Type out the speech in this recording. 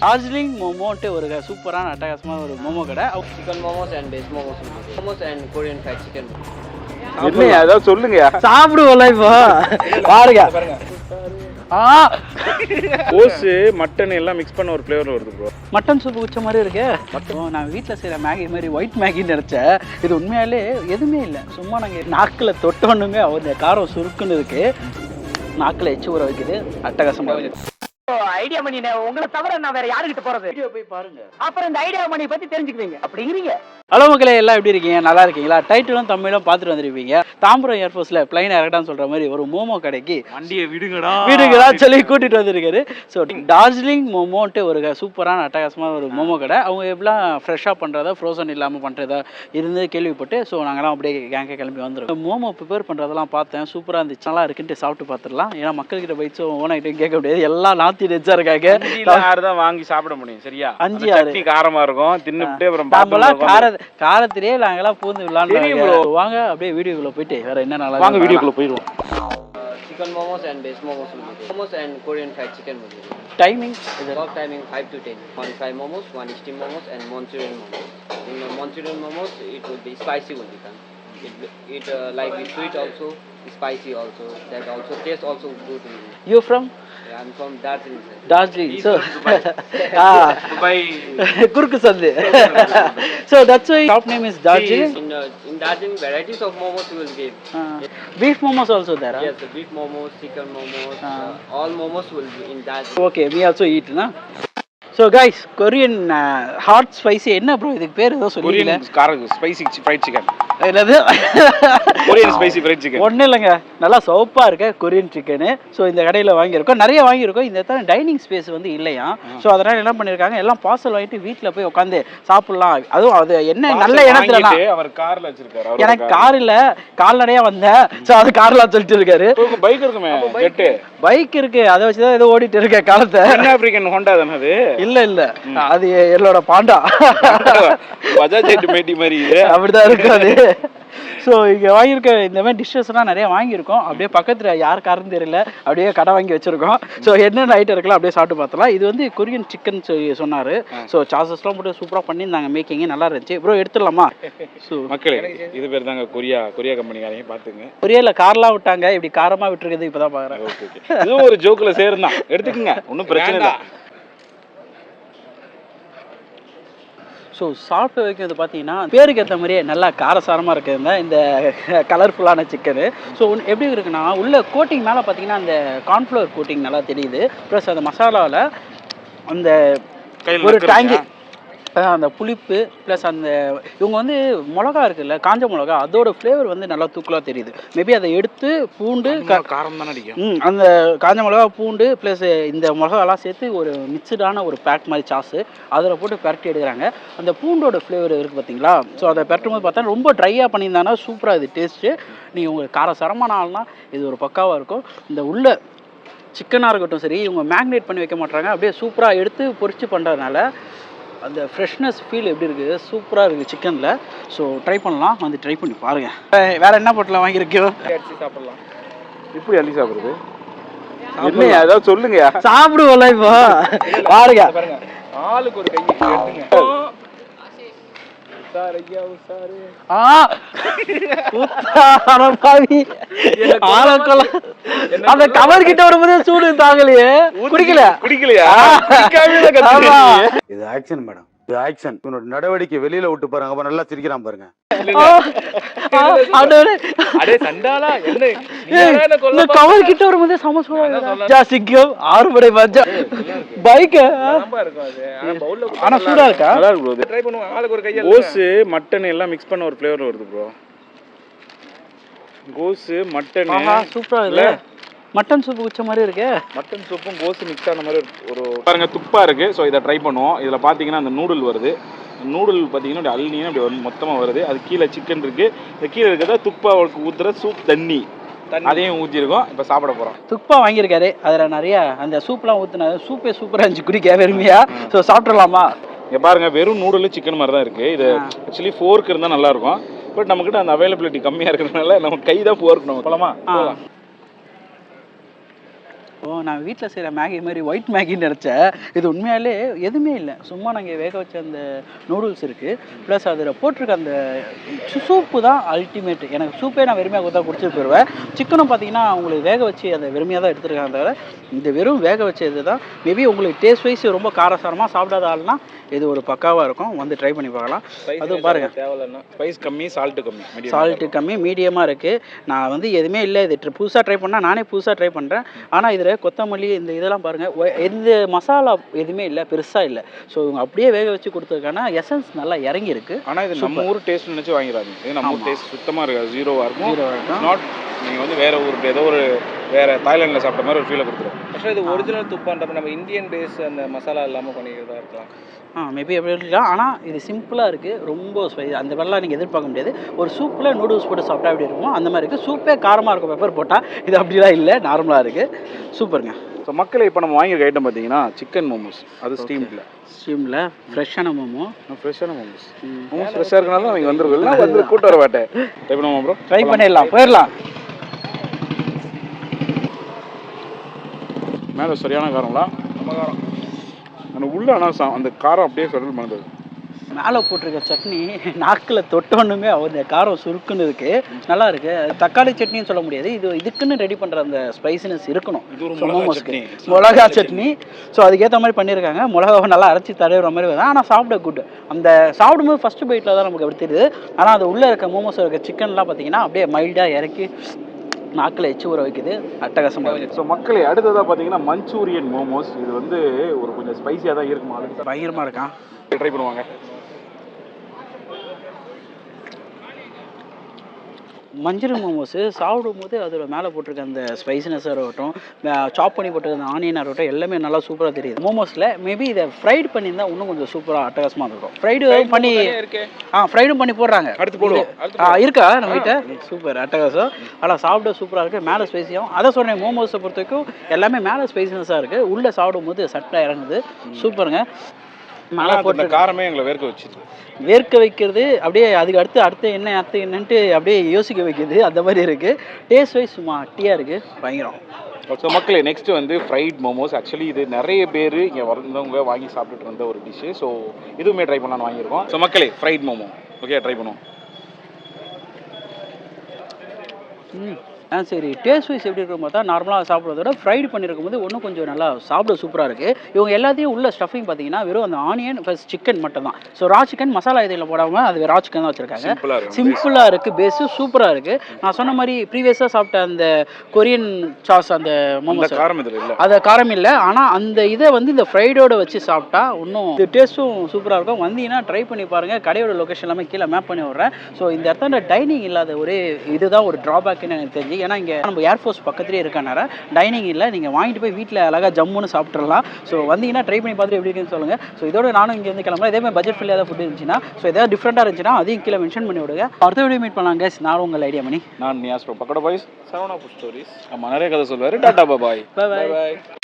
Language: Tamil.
டார்ஜிலிங் மோமோன்ட்டு ஒரு சூப்பரான அட்டகாசமான ஒரு மோமோ கடை. Chicken momos and veg momos momos and Korean fried chicken. இல்லையா ஏதாவது சொல்லுங்க. சாப்பிடுவோம்ல இப்போ பாருங்க. கோஸு மட்டன் எல்லாம் மிக்ஸ் பண்ண ஒரு ஃப்ளேவர் வருது ப்ரோ. மட்டன் சூப்பு குச்ச மாதிரி இருக்கு. நான் வீட்டில் செய்கிற மேகி மாதிரி ஒயிட் மேகின்னு நினச்சேன். இது உண்மையாலே எதுவுமே இல்லை. சும்மா நாங்கள் நாக்கில் தொட்டோன்னுங்க அந்த காரம் சுருக்குன்னு இருக்கு. நாக்கில் எச்சு ஊற வைக்குது. அட்டகாசமாக இருக்கு. ஐடியா மணி உங்களை தவிர நான் வேற யாருக்கிட்ட போறது? வீடியோ போய் பாருங்க. அப்புறம் இந்த ஐடியா மணி பத்தி தெரிஞ்சுக்குவீங்க. அப்படிங்கிறீங்க. ஹலோ மக்களே, எல்லாம் எப்படி இருக்கீங்க? நல்லா இருக்கீங்களா? டைட்டிலும் தமிழும் பார்த்துட்டு வந்துருப்பீங்க. தாம்பரம் ஏர்ஃபோர்ஸில் பிளைன் இறக்கட்டான்னு சொல்கிற மாதிரி ஒரு மோமோ கடைக்கு வண்டியை விடுங்கடா சொல்லி கூட்டிகிட்டு வந்திருக்காரு. ஸோ டார்ஜிலிங் மோமோன்ட்டு ஒரு சூப்பரான அட்டகாசமான ஒரு மோமோ கடை. அவங்க எப்படிலாம் ஃப்ரெஷ்ஷாக பண்ணுறதா ஃப்ரோசன் இல்லாமல் பண்ணுறதா இருந்து கேள்விப்பட்டு ஸோ நாங்கள்லாம் அப்படியே கேங்க கிளம்பி வந்துடும். மோமோ ப்ரிப்பேர் பண்ணுறதெல்லாம் பார்த்தேன். சூப்பராக இருந்துச்சு. நல்லா இருக்குன்ட்டு சாப்பிட்டு பார்த்துடலாம். ஏன்னா மக்கள்கிட்ட பைட்ஸும் ஓன் ஐட்டம் கேட்க முடியாது. எல்லாம் நாத்தி நெச்சா இருக்காங்க. யாரு தான் வாங்கி சாப்பிட முடியும்? சரியா 5-6 காரமா இருக்கும். தின்னுட்டு அப்புறம் காரத்திலே நாங்கெல்லாம் பூந்து விளாண்டு வாங்க. அப்படியே வீடியோக்குள்ள போயிட்டு வேற என்ன நல்லா வாங்க வீடியோக்குள்ள போயிடுவோம். Chicken momos and veg momos momos and Korean fried chicken. Timing timing 5 to 10. 1 fry momos, 1 steam momos and Manchurian momos. In Manchurian momos it will be spicy will be done. It like with sweet also, spicy also. That also taste also good. You from? Yeah, I'm from Darjeeling. Darjeeling. So Dubai. Kurku Sande. So that's why shop name is Darjeeling. In Darjeeling, varieties of momos you will give. Beef momos also there. Yes, the beef momos, chicken momos, all momos will be in Darjeeling. Okay, we also eat, na. So guys, Korean hot spicy என்ன bro இதுக்கு பேர் ஏதோ சொல்லுவீங்க? Korean காரம் ஸ்பைசி ஃப்ரைட் சிக்கன். என்னது? Korean spicy fried chicken. ஒண்ணு இல்லங்க. நல்லா சோப்பா இருக்கு கொரியன் சிக்கன். சோ இந்த கடையில வாங்கியிருக்கோம். நிறைய வாங்கியிருக்கோம். இந்த இடத்துல டைனிங் ஸ்பேஸ் வந்து இல்லையா. சோ அதனால என்ன பண்ணிருக்காங்க? எல்லாம் பார்சல் வாங்கிட்டு வீட்ல போய் உட்கார்ந்து சாப்பிடலாம். அதுவும் அது என்ன நல்ல இடத்துலனா அவர் கார்ல வச்சிருக்காரு. எனக்கு கார் இல்ல, கால்நடையா வந்தேன். சோ அது கார்ல சொல்லிட்டு இருக்காரு. பைக் இருக்குமே. கெட் பைக் இருக்கு. அத வச்சு தான் ஏதோ ஓடிட்டு இருக்க காலத்தை. தென் ஆப்பிரிக்கன் ஹோண்டா தான அது? இல்ல அது என்னோட பாண்டா. பஜாஜ் மேட்டி மாதிரி அப்படிதான் இருக்காது. ஸோ இங்கே வாங்கியிருக்க இந்த மாதிரி டிஷ்ஷஸ்லாம் நிறைய வாங்கியிருக்கோம். அப்படியே பக்கத்தில் யார் காரணம் தெரியல அப்படியே கடை வாங்கி வச்சுருக்கோம். ஸோ என்னென்ன ஐட்டம் இருக்கலாம் அப்படியே சாப்பிட்டு பார்த்தலாம். இது வந்து கொரியன் சிக்கன் சொன்னார். ஸோ சாசஸ்லாம் போட்டு சூப்பராக பண்ணியிருந்தாங்க. மேக்கிங்கே நல்லா இருந்துச்சு. ப்ரோ எடுத்துடலாமா? ஸோ மக்களே இது பேர் தாங்க கொரியா கம்பெனிக்காரங்க பார்த்துங்க. கொரியாவில் கார்லாம் விட்டாங்க. இப்படி காரமாக விட்டுருக்குது இப்போ தான் பார்க்குறேன். ஓகே இதுவும் ஒரு ஜோக்கில் சேர்ந்தான். எடுத்துக்கங்க, ஒன்றும் பிரச்சனை இல்லை. ஸோ சாப்பிட்டு வைக்கிறது பார்த்தீங்கன்னா பேருக்கு ஏற்ற மாதிரியே நல்லா காரசாரமாக இருக்குதுங்க இந்த கலர்ஃபுல்லான சிக்கனு. ஸோ எப்படி இருக்குன்னா உள்ள கோட்டிங் மேலே பார்த்தீங்கன்னா அந்த கார்ன்ஃப்ளவர் கோட்டிங் நல்லா தெரியுது. ப்ளஸ் அந்த மசாலாவில் அந்த ஒரு டேங்கி அந்த புளிப்பு ப்ளஸ் அந்த இவங்க வந்து மிளகா இருக்குல்ல, காஞ்ச மிளகா, அதோட ஃப்ளேவர் வந்து நல்லா தூக்கலாக தெரியுது. மேபி அதை எடுத்து பூண்டு காரம் தானே அடிக்கும். அந்த காஞ்ச மிளகா பூண்டு ப்ளஸ் இந்த மிளகாலாம் சேர்த்து ஒரு மிக்சடான ஒரு பேக் மாதிரி சாஸு அதில் போட்டு பரட்டி எடுக்கிறாங்க. அந்த பூண்டோட ஃப்ளேவர் இருக்குது பார்த்தீங்களா. ஸோ அதை பரட்டும் போது பார்த்தா ரொம்ப ட்ரையாக பண்ணியிருந்தாங்கன்னா சூப்பராக இது டேஸ்ட்டு. நீங்கள் உங்களுக்கு காரசாரமான ஆள்னா இது ஒரு பக்காவாக இருக்கும். இந்த உள்ள சிக்கனாக இருக்கட்டும் சரி, இவங்க மேக்னேட் பண்ணி வைக்க மாட்டாங்க. அப்படியே சூப்பராக எடுத்து பொரிச்சு பண்ணுறதுனால அந்த ஃப்ரெஷ்னஸ் ஃபீல் எப்படி இருக்குது, சூப்பராக இருக்குது சிக்கனில். ஸோ ட்ரை பண்ணலாம், வந்து ட்ரை பண்ணி பாருங்கள். வேறு என்ன பொருட்கள் வாங்கியிருக்கோம்? சாப்பிடலாம். இப்படி அள்ளி சாப்பிடுறது இல்லையா? ஏதாவது சொல்லுங்க. சாப்பிடுவோம்ல இப்போ பாருங்க. ஆளுக்கு ஒரு கை எடுத்துங்க. அந்த கவர் கிட்ட வரும்போது சூடு தாங்கலையே. குடிக்கலையா? இது ஆக்ஷன் மேடம், இது ஆக்ஷன். இவனோட நடவடிக்கை வெளியில விட்டு பாருங்க. அப்ப நல்லா சிரிக்கிறான் பாருங்க. கவர் கிட்ட வரும்போது ஆறுபடை பைக் ஆனா சூடா இருக்கா? கோஸு மட்டன் எல்லாம் மிக்ஸ் பண்ண ஒரு ஃப்ளேவர் வருது ப்ரோ. கோஸு மட்டன் சூப்பரா இல்ல? மட்டன் சூப்பு குச்ச மாதிரி இருக்கு. மட்டன் சூப்பும் கோஸு மிக்ஸ் ஆன மாதிரி ஒரு பாருங்க துப்பா இருக்கு. ஸோ இதை ட்ரை பண்ணுவோம். இதில் பார்த்தீங்கன்னா அந்த நூடுல் வருது. நூடுல் பார்த்தீங்கன்னா அப்படி அள்ளினா அப்படி மொத்தமாக வருது. அது கீழே சிக்கன் இருக்கு. இந்த கீழே இருக்கிறதா துப்பா ஊற்றுற சூப் தண்ணி அதையும் ஊற்றிருக்கோம். இப்போ சாப்பிட போகிறோம். துப்பா வாங்கியிருக்காரு. அதில் நிறைய அந்த சூப்லாம் ஊற்றுனா சூப்பே சூப்பராக இருந்துச்சு குடிக்க வெறுமையா. ஸோ சாப்பிட்றலாமா? இங்கே பாருங்க வெறும் நூடுல் சிக்கன் மாதிரி தான் இருக்குது. இது ஆக்சுவலி ஃபோர்க் இருந்தால் நல்லாயிருக்கும். பட் நம்மக்கிட்ட அந்த அவைலபிலிட்டி கம்மியாக இருக்கிறதுனால நம்ம கை தான் ஃபோர்க். நம்ம போகலாமா? நான் வீட்டில் செய்கிற மேகி மாதிரி ஒயிட் மேகின்னு நினச்சேன். இது உண்மையாலே எதுவுமே இல்லை, சும்மா நாங்கள் வேக வச்ச அந்த நூடுல்ஸ் இருக்குது, ப்ளஸ் அதில் போட்டிருக்க அந்த சூப்பு தான் அல்டிமேட். எனக்கு சூப்பே நான் வெறுமையாக கொடுத்தா குடிச்சிட்டு போயிடுவேன். சிக்கனும் பார்த்தீங்கன்னா உங்களுக்கு வேக வச்சு அந்த வெறுமையாக தான் எடுத்துருக்காங்க தவிர இந்த வெறும் வேக வச்ச இது தான். மேபி உங்களுக்கு டேஸ்ட் வைஸ் ரொம்ப காரசாரமாக சாப்பிடாத ஆள்னா இது ஒரு பக்காவாக இருக்கும், வந்து ட்ரை பண்ணி பார்க்கலாம். அதுவும் பாருங்கள், தேவையில்லைன்னா ஸ்பைஸ் கம்மி, சால்ட்டு கம்மி, சால்ட்டு கம்மி, மீடியமாக இருக்குது. நான் வந்து எதுவுமே இல்லை, இது புதுசாக ட்ரை பண்ணால் நானே புதுசாக ட்ரை பண்ணுறேன். ஆனால் இதில் கொத்தமல்லி இந்த இதெல்லாம் பாருங்கள், எந்த மசாலா எதுவுமே இல்லை, பெருசாக இல்லை. ஸோ இவங்க அப்படியே வேக வச்சு கொடுத்ததுக்கான எசன்ஸ் நல்லா இறங்கியிருக்கு. ஆனால் இது நம்ம ஊர் டேஸ்ட் நினச்சி வாங்கிறாங்க. இது நம்ம ஊர் டேஸ்ட் சுத்தமாக இருக்காது, ஜீரோவாக இருக்கும். நாட் நீங்கள் வந்து வேறு ஊர் ஏதோ ஒரு வேறு தாய்லாண்டில் சாப்பிட்ட மாதிரி ஒரு ஃபீலை கொடுத்துரும். ஆக்சுவலாக இது ஒரிஜினல் துப்பான்ற நம்ம இந்தியன் பேஸ் அந்த மசாலா இல்லாமல் பண்ணிக்கிறதா இருக்கலாம். மேபி எப்படி இருக்கலாம். ஆனால் இது சிம்பிளாக இருக்குது, ரொம்ப அந்த வெள்ளம் நீங்கள் எதிர்பார்க்க முடியாது. ஒரு சூப்பில் நூடுல்ஸ் போட்டு சாப்பிட்டா எப்படி இருக்குமோ அந்த மாதிரி இருக்குது. சூப்பே காரமாக இருக்கும் பெப்பர் போட்டால், இது அப்படிலாம் இல்லை, நார்மலாக இருக்குது. சூப்பருங்க. ஸோ மக்கள் இப்போ நம்ம வாங்கியிருக்க ஐட்டம் பார்த்தீங்கன்னா சிக்கன் மோமோஸ், அது ஸ்டீமில் ஃப்ரெஷ்ஷான ஃப்ரெஷ்ஷான மோமோஸ் ஃப்ரெஷ்ஷாக இருக்கனால அவங்க வந்துருக்குல்ல, வந்து கூட்டு வர மாட்டேன். ட்ரை பண்ணுவோம் ப்ரோ, ட்ரை பண்ணிடலாம், போயிடலாம். மேலே சரியான காரங்களா? நம்ம காரம் ஆனால் உள்ள ஆனால் அந்த காரம் அப்படியே செட்டில் பண்ணுறது. மேலே போட்டிருக்க சட்னி நாக்கில் தொட்டோன்னுமே அந்த காரம் சுருக்குன்னு இருக்கு, நல்லா இருக்கு. தக்காளி சட்னின்னு சொல்ல முடியாது, இது இதுக்குன்னு ரெடி பண்ணுற அந்த ஸ்பைசினஸ் இருக்கணும். மோமோஸ்க்கு மிளகா சட்னி, ஸோ அதுக்கேற்ற மாதிரி பண்ணியிருக்காங்க. மிளகாவை நல்லா அரைச்சி தடவுற மாதிரி தான். ஆனால் சாப்பிட குட். அந்த சாப்பிடும்போது ஃபஸ்ட்டு பைட்டில் தான் நமக்கு அப்படி தெரியுது. ஆனால் அது உள்ளே இருக்க மோமோஸ் இருக்க சிக்கன்லாம் பார்த்தீங்கன்னா அப்படியே மைல்டாக இறக்கி நாக்கில் எச்சு ஊற வைக்குது, அட்டகாசமாக இருக்குது. ஸோ மக்களே அடுத்ததாக பார்த்தீங்கன்னா மஞ்சூரியன் மோமோஸ். இது வந்து ஒரு கொஞ்சம் ஸ்பைசியாக தான் இருக்குமா, பயங்கரமாக இருக்கான். ட்ரை பண்ணுவாங்க. மஞ்சள் மோமோஸு சாப்பிடும்போது அதோட மேலே போட்டிருக்க அந்த ஸ்பைசினஸாக இருக்கட்டும், சாப் பண்ணி போட்டிருக்க அந்த ஆனியனாக இருக்கட்டும், எல்லாமே நல்லா சூப்பராக தெரியுது. மோமோஸில் மேபி இதை ஃப்ரைட் பண்ணியிருந்தா இன்னும் கொஞ்சம் சூப்பராக அட்டகாசமாக இருக்கும். ஃப்ரைடும் பண்ணி போடுறாங்க. அடுத்து போடுவோம். இருக்கா நம்ம கிட்ட? சூப்பர், அட்டகாசம். ஆனால் சாப்பிட சூப்பராக இருக்குது, மேலே ஸ்பைசியாகவும். அதை சொன்னேன், மோமோஸை பொறுத்த வரைக்கும் எல்லாமே மேலே ஸ்பைசினஸாக இருக்குது, உள்ளே சாப்பிடும்போது சட்டாக இறங்குது. சூப்பருங்க. நல்லா போட்டு காரமே எங்களை வேர்க்க வைக்கிறது, அப்படியே அதுக்கு அடுத்து என்னன்ட்டு அப்படியே யோசிக்க வைக்கிது, அந்த மாதிரி இருக்குது. டேஸ்ட் வைஸ் சும்மா அட்டியாக இருக்குது, பயங்கரம். ஸோ மக்களே நெக்ஸ்ட் வந்து ஃப்ரைட் மோமோஸ். ஆக்சுவலி இது நிறைய பேர் இங்கே வந்தவங்க வாங்கி சாப்பிட்டுட்டு இருந்த ஒரு டிஷ்ஷு. ஸோ இதுவுமே ட்ரை பண்ணலான்னு வாங்கியிருக்கோம். ஸோ மக்களே ஃப்ரைட் மோமோ ஓகே ட்ரை பண்ணுவோம். சரி, டேஸ்ட் வைஸ் எப்படி இருக்கும் பார்த்தா நார்மலாக சாப்பிட்றத விட ஃப்ரைடு பண்ணியிருக்கும் போது இன்னும் கொஞ்சம் நல்லா சாப்பிட சூப்பராக இருக்குது. இவங்க எல்லாத்தையும் உள்ள ஸ்டஃபிங் பார்த்தீங்கன்னா வெறும் அந்த ஆனியன் ப்ளஸ் சிக்கன் மட்டும் தான். ஸோ ரா சிக்கன் மசாலா இதில் போடாமல் அது ரா சிக்கன் தான் வச்சுருக்காங்க. சிம்பிளாக இருக்குது, பேஸு சூப்பராக இருக்குது. நான் சொன்ன மாதிரி ப்ரீவியஸாக சாப்பிட்ட அந்த கொரியன் சாஸ் அந்த மோமோஸ் அது காரம் இல்லை, ஆனால் அந்த இதை வந்து இந்த ஃப்ரைடோட வச்சு சாப்பிட்டா இன்னும் இது டேஸ்ட்டும் சூப்பராக இருக்கும். வந்தீங்கன்னா ட்ரை பண்ணி பாருங்கள். கடையோட லொக்கேஷன் எல்லாமே கீழே மேப் பண்ணி விட்றேன். ஸோ இந்த இடத்துல டைனிங் இல்லாத ஒரே இதுதான் ஒரு ட்ராபேக்குன்னு எனக்கு தெரிஞ்சு. ஏன்னா இங்கே நம்ம ஏர்ஃபோர்ஸ் பக்கத்துலேயே இருக்கனால டைனிங் இல்லை, நீங்கள் வாங்கிட்டு போய் வீட்டில் அழகாக ஜம்முன்னு சாப்பிட்றலாம். ஸோ வந்தீங்கன்னா ட்ரை பண்ணி பார்த்துட்டு எப்படி இருக்குன்னு சொல்லுங்கள். ஸோ இதோட நானும் இங்கே வந்து கிளம்புறேன். இதே மாதிரி பட்ஜெட் ஃப்ரீயாக ஃபுட் இருந்துச்சுன்னா, ஸோ எதாவது டிஃப்ரெண்ட்டாக இருந்துச்சுன்னா அதையும் கீழே மென்ஷன் பண்ணி விடுங்க. அடுத்த வீடியோ மீட் பண்ணலாம் கைஸ். நான் உங்கள் ஐடியா மணி, நான் Niyas pakoda boys, seven of stories. ஆமாம் நிறைய கதை சொல்லுவார். டாடா பாய். பாய்.